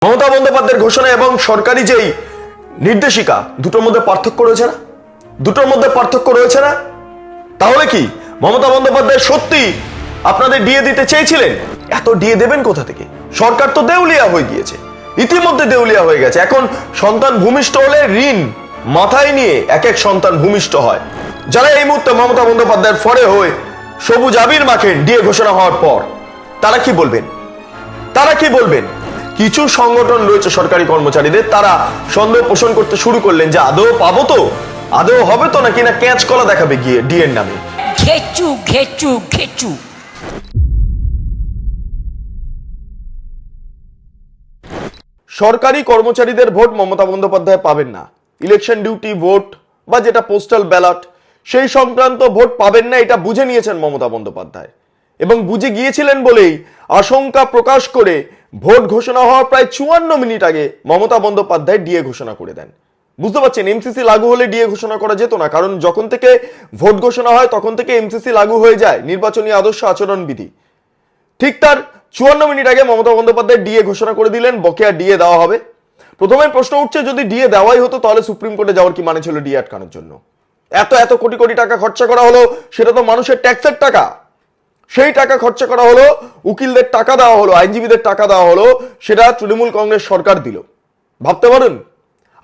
মমতা বন্দ্যোপাধ্যায়ের ঘোষণা এবং সরকারি যেই নির্দেশিকা দুটোর মধ্যে পার্থক্য রয়েছে না? দুটোর মধ্যে পার্থক্য রয়েছে না? তাহলে কি মমতা বন্দ্যোপাধ্যায় সত্যি আপনাদের ডিএ দিতে চেয়েছিলেন? এত ডিএ দেবেন কোথা থেকে? সরকার তো দেউলিয়া হয়ে গিয়েছে, ইতিমধ্যে দেউলিয়া হয়ে গেছে। এখন সন্তান ভূমিষ্ঠ হলে ঋণ মাথায় নিয়ে এক এক সন্তান ভূমিষ্ঠ হয়। যারা এই মুহূর্তে মমতা বন্দ্যোপাধ্যায়ের ফরে হয়ে সবুজ আবির মাখেন ডিএ ঘোষণা হওয়ার পর, তারা কি বলবেন? তারা কি বলবেন? কিছু সংগঠন রয়েছে সরকারি কর্মচারীদের, তারা সন্দেহ পোষণ করতে শুরু করলেন যে আদৌ পাবো তো, আদৌ হবে তো, নাকি না ক্যাচ কলা দেখাবে গিয়ে ডিএর নামে। ঘেচু ঘেচু ঘেচু। সরকারি কর্মচারীদের ভোট মমতা বন্দ্যোপাধ্যায় পাবেন না। ইলেকশন ডিউটি ভোট বা যেটা পোস্টাল ব্যালট, সেই সংক্রান্ত ভোট পাবেন না, এটা বুঝে নিয়েছেন মমতা বন্দ্যোপাধ্যায়। এবং বুঝে গিয়েছিলেন বলেই আশঙ্কা প্রকাশ করে ভোট ঘোষণা হওয়ার প্রায় 54 মিনিট আগে মমতা বন্দ্যোপাধ্যায় ডিএ ঘোষণা করে দেন। বুঝতে পারছেন, এমসিসি লাগু হলে ডিএ ঘোষণা করা যেত না, কারণ যখন থেকে ভোট ঘোষণা হয় তখন থেকে এমসিসি লাগু হয়ে যায়, নির্বাচনী আদর্শ আচরণ বিধি। ঠিক তার 54 মিনিট আগে মমতা বন্দ্যোপাধ্যায় ডিএ ঘোষণা করে দিলেন, বকেয়া ডিএ দেওয়া হবে। প্রথমে প্রশ্ন উঠছে, যদি ডিএ দেওয়াই হতো তাহলে সুপ্রিম কোর্টে যাওয়ার কি মানে ছিল ডিএ আটকানোর জন্য? এত এত কোটি কোটি টাকা খরচা করা হলো, সেটা তো মানুষের ট্যাক্সের টাকা। সেই টাকা খরচা করা হলো, উকিলদের টাকা দেওয়া হলো, আইনজীবীদের টাকা দেওয়া হলো, সেটা তৃণমূল কংগ্রেস সরকার দিল। ভাবতে পারেন,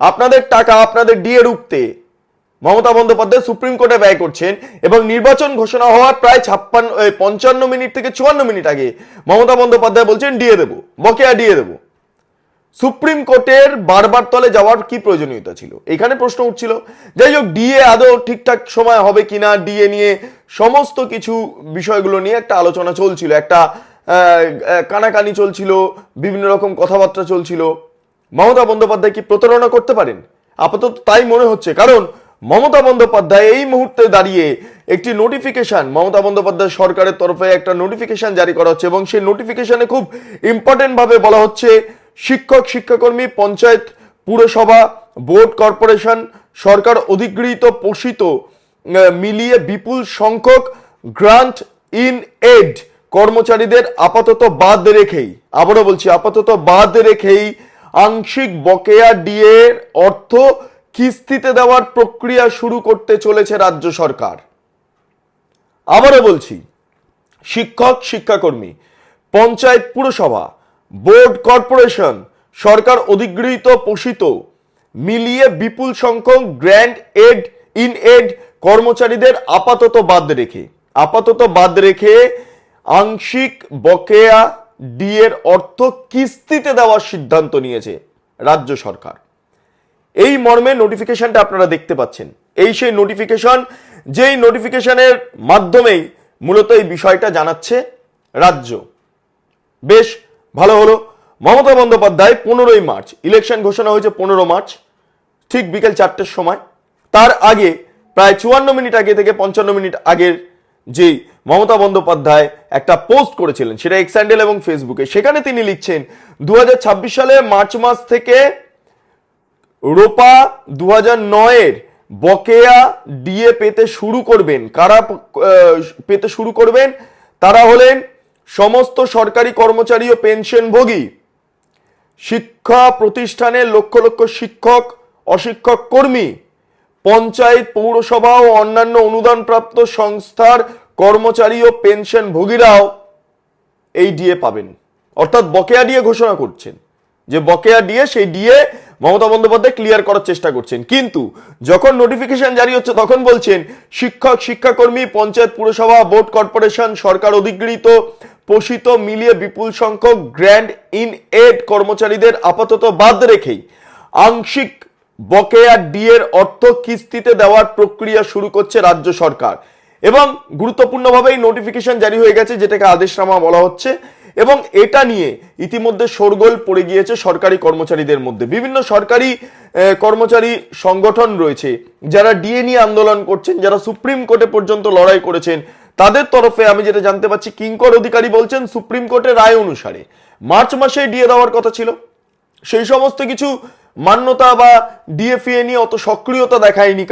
আপনাদের টাকা আপনাদের ডিএ রুখতে মমতা বন্দ্যোপাধ্যায় সুপ্রিম কোর্টে ব্যয় করছেন, এবং নির্বাচন ঘোষণা হওয়ার প্রায় 55 মিনিট থেকে 54 মিনিট আগে মমতা বন্দ্যোপাধ্যায় বলছেন ডিএ দেবো, বকেয়া ডিএ দেবো। সুপ্রিম কোর্টের বারবার তলে যাওয়ার কি প্রয়োজনীয়তা ছিল? এখানে প্রশ্ন উঠছিল। যাই হোক, ডিএ আদৌ ঠিকঠাক সময় হবে কিনা, ডিএ নিয়ে সমস্ত কিছু বিষয়গুলো নিয়ে একটা আলোচনা চলছিল, একটা কানাকানি চলছিল, বিভিন্ন রকম কথাবার্তা চলছিল। মমতা বন্দ্যোপাধ্যায় কি প্রতারণা করতে পারেন? আপাতত তাই মনে হচ্ছে, কারণ মমতা বন্দ্যোপাধ্যায় এই মুহূর্তে দাঁড়িয়ে একটি নোটিফিকেশন, মমতা বন্দ্যোপাধ্যায় সরকারের তরফে একটা নোটিফিকেশন জারি করা হচ্ছে, এবং সেই নোটিফিকেশনে খুব ইম্পর্টেন্ট ভাবে বলা হচ্ছে, শিক্ষক, শিক্ষাকর্মী, পঞ্চায়েত, পুরসভা, বোর্ড, কর্পোরেশন, সরকার অধিগৃহীত পোষিত মিলিয়ে বিপুল সংখ্যক গ্রান্ট ইন এড কর্মচারীদের আপাতত বাদ রেখেই, আবারও বলছি, আপাতত বাদ রেখেই আংশিক বকেয়া ডিএ অর্থ কিস্তিতে দেওয়ার প্রক্রিয়া শুরু করতে চলেছে রাজ্য সরকার। আবারও বলছি, শিক্ষক, শিক্ষাকর্মী, পঞ্চায়েত, পুরসভা, বোর্ড, কর্পোরেশন, সরকার অধিগৃহীত পোষিত মিলিয়ে বিপুল সংখ্যক গ্র্যান্ট এড ইন এড কর্মচারীদের আপাতত বাদ রেখে আংশিক বকেয়া ডিএর অর্থ কিস্তিতে দেওয়ার সিদ্ধান্ত নিয়েছে রাজ্য সরকার। এই মর্মে নোটিফিকেশনটা আপনারা দেখতে পাচ্ছেন। এই সেই নোটিফিকেশন, যেই নোটিফিকেশনের মাধ্যমেই মূলত এই বিষয়টা জানাচ্ছে রাজ্য। বেশ ভালো হলো। মমতা বন্দ্যোপাধ্যায় 15ই মার্চ, ইলেকশন ঘোষণা হয়েছে 15 মার্চ, ঠিক বিকেল 4টের সময়। তার আগে প্রায় 54 মিনিট আগে থেকে 55 মিনিট আগের যে মমতা বন্দ্যোপাধ্যায় একটা পোস্ট করেছিলেন, সেটা এক্স হ্যান্ডেল এবং ফেসবুকে, সেখানে তিনি লিখছেন 2026 সালে মার্চ মাস থেকে রোপা 2009-এর বকেয়া ডিএ পেতে শুরু করবেন। কারা পেতে শুরু করবেন? তারা হলেন সমস্ত সরকারি কর্মচারী ও পেনশনভোগী, শিক্ষা প্রতিষ্ঠানের লক্ষ লক্ষ শিক্ষক, অশিক্ষক কর্মী, পঞ্চায়েত, পৌরসভা ও অন্যান্য অনুদানপ্রাপ্ত সংস্থার কর্মচারী ও পেনশনভোগীরাও এই ডিএ পাবেন। অর্থাৎ বকেয়া ডিএ ঘোষণা করছেন, যে বকেয়া ডিএ, সেই ডিএ মমতা বন্দ্যোপাধ্যায় ক্লিয়ার করার চেষ্টা করছেন। কিন্তু যখন নোটিফিকেশন জারি হচ্ছে তখন বলছেন শিক্ষক, শিক্ষাকর্মী, পঞ্চায়েত, পুরসভা, বোর্ড, কর্পোরেশন, সরকার অধিগৃহীত পোষিত মিলিয়ে বিপুল সংখ্যক গ্র্যান্ট ইন এড কর্মচারীদের আপাতত বাদ রেখেই আংশিক বকেয়া ডিএর অর্থ কিস্তিতে দেওয়ার প্রক্রিয়া শুরু করছে রাজ্য সরকার। এবং গুরুত্বপূর্ণভাবে এই নোটিফিকেশন জারি হয়ে গেছে, যেটাকে আদেশনামা বলা হচ্ছে, এবং এটা নিয়ে ইতিমধ্যে শোরগোল পড়ে গিয়েছে সরকারি কর্মচারীদের মধ্যে। বিভিন্ন সরকারি কর্মচারী সংগঠন রয়েছে যারা ডিএ নিয়ে আন্দোলন করছেন, যারা সুপ্রিম কোর্টে পর্যন্ত লড়াই করেছেন। তাদের তরফে আমি যেটা জানতে পাচ্ছি, কিঙ্কর অধিকারী বলছেন সুপ্রিম কোর্টের রায় অনুসারে মার্চ মাসে ডিএ দেওয়ার কথা ছিল। সেই সমস্ত কিছু মান্যতা বা ডিএফএ নিয়ে অত সক্রিয়তা দেখায়নি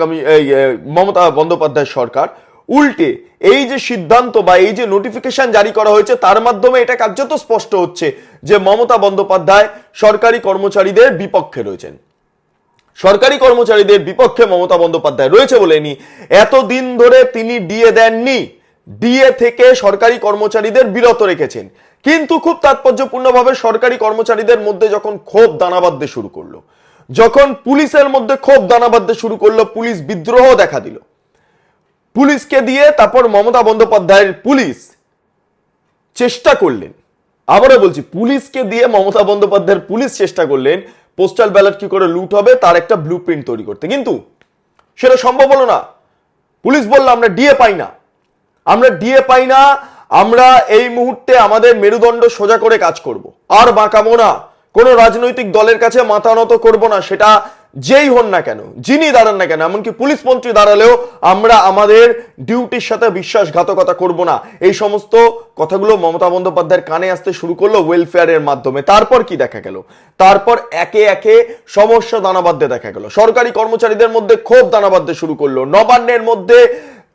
মমতা বন্দ্যোপাধ্যায় সরকার। উল্টে এই যে সিদ্ধান্ত বা এই যে নোটিফিকেশন জারি করা হয়েছে তার মাধ্যমে এটা কার্যত স্পষ্ট হচ্ছে যে মমতা বন্দ্যোপাধ্যায় সরকারি কর্মচারীদের বিপক্ষে রয়েছেন। সরকারি কর্মচারীদের বিপক্ষে মমতা বন্দ্যোপাধ্যায় রয়েছে বলেনি এতদিন ধরে তিনি ডিএ দেননি, ডিএ থেকে সরকারি কর্মচারীদের বিরত রেখেছেন। কিন্তু খুব তাৎপর্যপূর্ণভাবে সরকারি কর্মচারীদের মধ্যে যখন ক্ষোভ দানা বাঁধতে শুরু করলো, যখন পুলিশের মধ্যে ক্ষোভ দানা বাঁধতে শুরু করলো, পুলিশ বিদ্রোহ দেখা দিল, পুলিশকে দিয়ে তারপর মমতা বন্দ্যোপাধ্যায়ের পুলিশ চেষ্টা করলেন, আবারও বলছি পুলিশকে দিয়ে মমতা বন্দ্যোপাধ্যায়ের পুলিশ চেষ্টা করলেন পোস্টাল ব্যালট কি করে লুট হবে তার একটা ব্লুপ্রিন্ট তৈরি করতে, কিন্তু সেটা সম্ভব হলো না। পুলিশ বলল আমরা ডিএ পাই না, আমরা ডিএ পাই না, আমরা এই মুহূর্তে আমাদের মেরুদণ্ড সোজা করে কাজ করব, আর বাঁকাবো না, কোনো রাজনৈতিক দলের কাছে মাথা নত করব না, সেটা যেই হন না কেন, যিনি দাঁড়ান না কেন, এমনকি পুলিশ মন্ত্রী দাঁড়ালেও আমরা আমাদের ডিউটির সাথে বিশ্বাসঘাতকতা করব না। এই সমস্ত কথাগুলো মমতা বন্দ্যোপাধ্যায়ের কানে আসতে শুরু করলো ওয়েলফেয়ারের মাধ্যমে। তারপর কি দেখা গেল, তারপর একে একে সমস্যা দানা বাঁধতে দেখা গেল, সরকারি কর্মচারীদের মধ্যে ক্ষোভ দানা বাঁধতে শুরু করলো, নবান্নের মধ্যে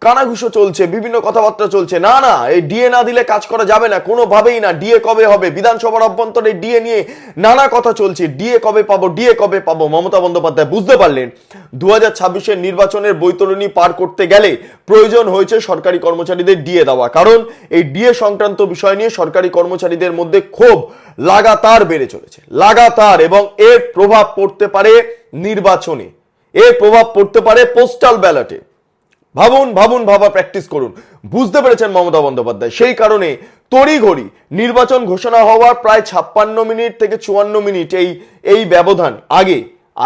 কানাঘুষো চলছে, বিভিন্ন কথাবার্তা চলছে, না না এই ডিএ না দিলে কাজ করা যাবে না, কোনোভাবেই না, ডিএ কবে হবে, বিধানসভার অভ্যন্তরে ডিএ নিয়ে নানা কথা চলছে, ডিএ কবে পাবো, ডিএ কবে পাবো। মমতা বন্দ্যোপাধ্যায় বুঝতে পারলেন 2026-এর নির্বাচনের বৈতরণী পার করতে গেলে প্রয়োজন হয়েছে সরকারি কর্মচারীদের ডিএ দেওয়া, কারণ এই ডিএ সংক্রান্ত বিষয় নিয়ে সরকারি কর্মচারীদের মধ্যে ক্ষোভ লাগাতার বেড়ে চলেছে, লাগাতার, এবং এর প্রভাব পড়তে পারে নির্বাচনে, এর প্রভাব পড়তে পারে পোস্টাল ব্যালটে। ভাবুন ভাবুন, ভাবা প্র্যাকটিস করুন। বুঝতে পেরেছেন মমতা বন্দ্যোপাধ্যায়, সেই কারণে তড়িঘড়ি নির্বাচন ঘোষণা হওয়ার প্রায় 56 মিনিট থেকে 54 মিনিট এই ব্যবধান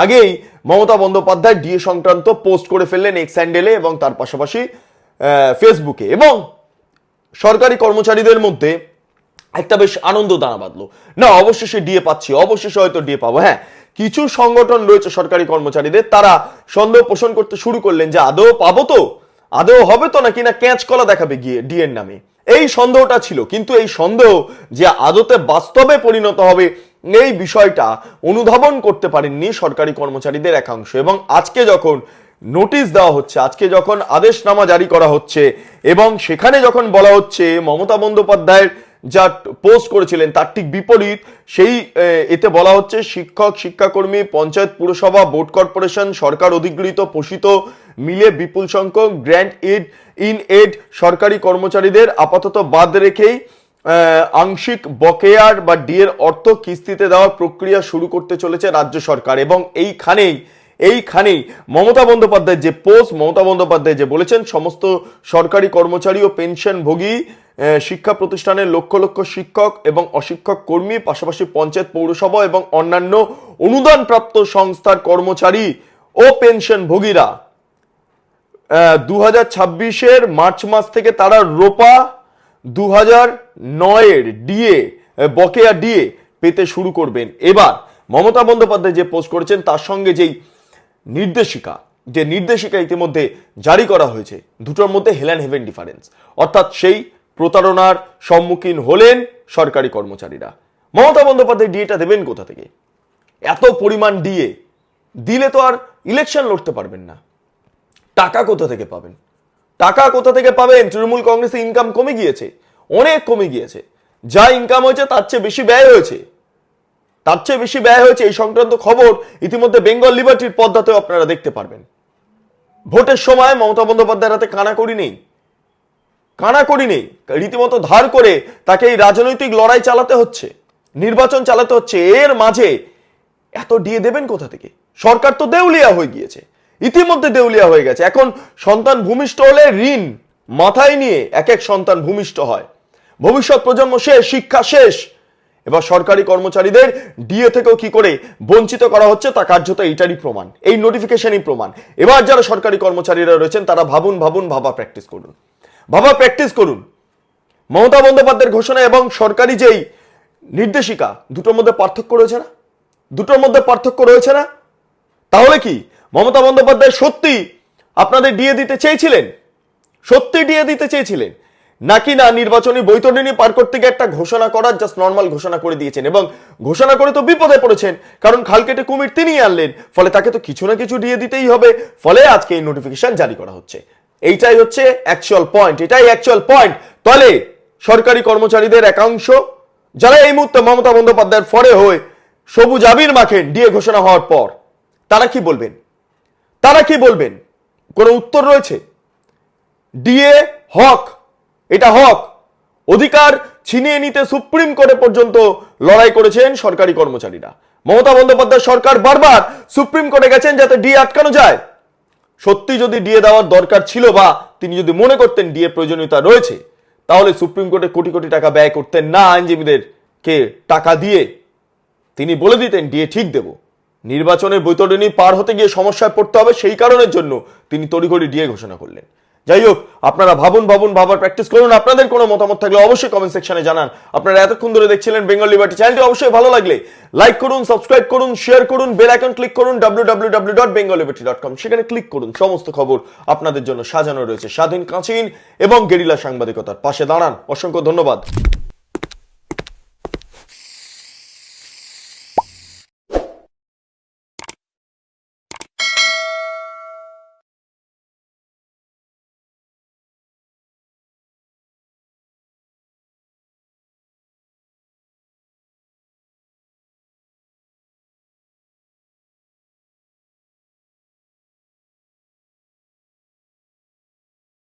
আগেই মমতা বন্দ্যোপাধ্যায় ডিএ সংক্রান্ত পোস্ট করে ফেললেন এক্স হ্যান্ডেলে এবং তার পাশাপাশি ফেসবুকে, এবং সরকারি কর্মচারীদের মধ্যে একটা বেশ আনন্দ দানা বাঁধলো, না অবশেষে ডিএ পাচ্ছি, অবশেষে হয়তো ডিএ পাবো। হ্যাঁ, কিছু সংগঠন রয়েছে সরকারি কর্মচারীদের, তারা সন্দেহ পোষণ করতে শুরু করলেন যে আদৌ পাবো তো, আদৌ হবে তো, নাকি না ক্যাচ কলা দেখাবে গিয়ে ডিএর নামে, এই সন্দেহটা ছিল। কিন্তু এই সন্দেহ যে আদতে বাস্তবে পরিণত হবে এই বিষয়টা অনুধাবন করতে পারেননি সরকারি কর্মচারীদের একাংশ, এবং আজকে যখন নোটিশ দেওয়া হচ্ছে, আজকে যখন আদেশনামা জারি করা হচ্ছে এবং সেখানে যখন বলা হচ্ছে মমতা বন্দ্যোপাধ্যায়ের যা পোস্ট করেছিলেন তার ঠিক বিপরীত, সেই এতে বলা হচ্ছে শিক্ষক, শিক্ষাকর্মী, পঞ্চায়েত, পুরসভা, বোর্ড কর্পোরেশন, সরকার অধিগৃহীত পোষিত মিলে বিপুল সংখ্যক গ্র্যান্ট এড সরকারি কর্মচারীদের আপাতত বাদ রেখেই আংশিক বকেয়ার বা ডিএর অর্থ কিস্তিতে দেওয়ার প্রক্রিয়া শুরু করতে চলেছে রাজ্য সরকার। এবং এইখানেই মমতা বন্দ্যোপাধ্যায় যে পোস্ট, মমতা বন্দ্যোপাধ্যায় যে বলেছেন সমস্ত সরকারি কর্মচারী ও পেনশনভোগী শিক্ষা প্রতিষ্ঠানের লক্ষ লক্ষ শিক্ষক এবং অশিক্ষক কর্মী, পাশাপাশি পঞ্চায়েত, পৌরসভা এবং অন্যান্য অনুদানপ্রাপ্ত সংস্থার কর্মচারী ও পেনশনভোগীরা 2026-এর মার্চ মাস থেকে তারা রোপা 2009-এর ডিএ, বকেয়া ডিএ পেতে শুরু করবেন। এবার মমতা বন্দ্যোপাধ্যায় যে পোস্ট করেছেন তার সঙ্গে যেই নির্দেশিকা ইতিমধ্যে জারি করা হয়েছে, দুটোর মধ্যে হেল অ্যান্ড হেভেন ডিফারেন্স। অর্থাৎ সেই প্রতারণার সম্মুখীন হলেন সরকারি কর্মচারীরা। মমতা বন্দ্যোপাধ্যায় ডিএটা দেবেন কোথা থেকে? এত পরিমাণ ডিএ দিলে তো আর ইলেকশন লড়তে পারবেন না। টাকা কোথা থেকে পাবেন? তৃণমূল কংগ্রেসের ইনকাম কমে গিয়েছে, অনেক কমে গিয়েছে, যা ইনকাম হয়েছে তার চেয়ে বেশি ব্যয় হয়েছে। এই সংক্রান্ত খবর ইতিমধ্যে বেঙ্গল লিবার্টির পর্দাতেও আপনারা দেখতে পারবেন। ভোটের সময় মমতা বন্দ্যোপাধ্যায়ের হাতে কানাকড়ি নেই, রীতিমতো ধার করে তাকে এই রাজনৈতিক লড়াই চালাতে হচ্ছে, নির্বাচন চালাতে হচ্ছে। এর মাঝে এত ডিএ দেবেন কোথা থেকে? সরকার তো দেউলিয়া হয়ে গিয়েছে, ইতিমধ্যে দেউলিয়া হয়ে গেছে। এখন সন্তান ভূমিষ্ঠ হলে ঋণ মাথায় নিয়ে এক এক সন্তান ভূমিষ্ঠ হয়, ভবিষ্যৎ প্রজন্ম শেষ, শিক্ষা শেষ। এবার সরকারি কর্মচারীদের ডিএ থেকেও কি করে বঞ্চিত করা হচ্ছে তা কার্যত এইটারই প্রমাণ, এই নোটিফিকেশনই প্রমাণ। এবার যারা সরকারি কর্মচারীরা রয়েছেন তারা ভাবা প্র্যাকটিস করুন। মমতা বন্দ্যোপাধ্যায়ের ঘোষণা এবং সরকারি যেই নির্দেশিকা, দুটোর মধ্যে পার্থক্য রয়েছে না? তাহলে কি মমতা বন্দ্যোপাধ্যায় সত্যি আপনাদের ডিএ দিতে চেয়েছিলেন, নাকি না নির্বাচনী বৈতরণী পার করতে গিয়ে একটা ঘোষণা করার জাস্ট নর্মাল ঘোষণা করে দিয়েছেন, এবং ঘোষণা করে তো বিপদে পড়েছেন, কারণ খাল কেটে কুমির তিনিই আনলেন, ফলে তাকে তো কিছু না কিছু ডিএ দিতেই হবে, ফলে আজকে এই নোটিফিকেশন জারি করা হচ্ছে। এইটাই হচ্ছে অ্যাকচুয়াল পয়েন্ট, এটাই অ্যাকচুয়াল পয়েন্ট। তাহলে সরকারি কর্মচারীদের একাংশ যারা এই মুহূর্তে মমতা বন্দ্যোপাধ্যায়ের ফরে হয়ে সবুজ আবির মাখেন ডিএ ঘোষণা হওয়ার পর, তারা কি বলবেন? তারা কি বলবেন? কোনো উত্তর রয়েছে? ডিএ হক, এটা হক, অধিকার ছিনিয়ে নিতে সুপ্রিম কোর্টে পর্যন্ত লড়াই করেছেন সরকারি কর্মচারীরা। মমতা বন্দ্যোপাধ্যায় সরকার বারবার সুপ্রিম কোর্টে গেছেন যাতে ডিএ আটকানো যায়। সত্যি যদি ডিএ দেওয়ার দরকার ছিল বা তিনি যদি মনে করতেন ডিএ প্রয়োজনীয়তা রয়েছে, তাহলে সুপ্রিম কোর্টে কোটি কোটি টাকা ব্যয় করতেন না আইনজীবীদেরকে টাকা দিয়ে। তিনি বলে দিতেন ডিএ ঠিক দেব। নির্বাচনের বৈতরণী পার হতে গিয়ে সমস্যায় পড়তে হবে, সেই কারণের জন্য তিনি তড়িঘড়ি ডিএ ঘোষণা করলেন। যাই হোক, আপনারা ভাবার প্র্যাকটিস করুন। আপনাদের কোনো মতামত থাকলে অবশ্যই কমেন্ট সেকশনে জানান। আপনারা এতক্ষণ ধরে দেখছিলেন বেঙ্গল লিবার্টি চ্যানেলটি। অবশ্যই ভালো লাগলে লাইক করুন, সাবস্ক্রাইব করুন, শেয়ার করুন, বেল আইকন ক্লিক করুন www.bengalliberty.com, সেখানে ক্লিক করুন। সমস্ত খবর আপনাদের জন্য সাজানো রয়েছে। স্বাধীন, কাঁচিন এবং গেরিলা সাংবাদিকতার পাশে দাঁড়ান। অসংখ্য ধন্যবাদ।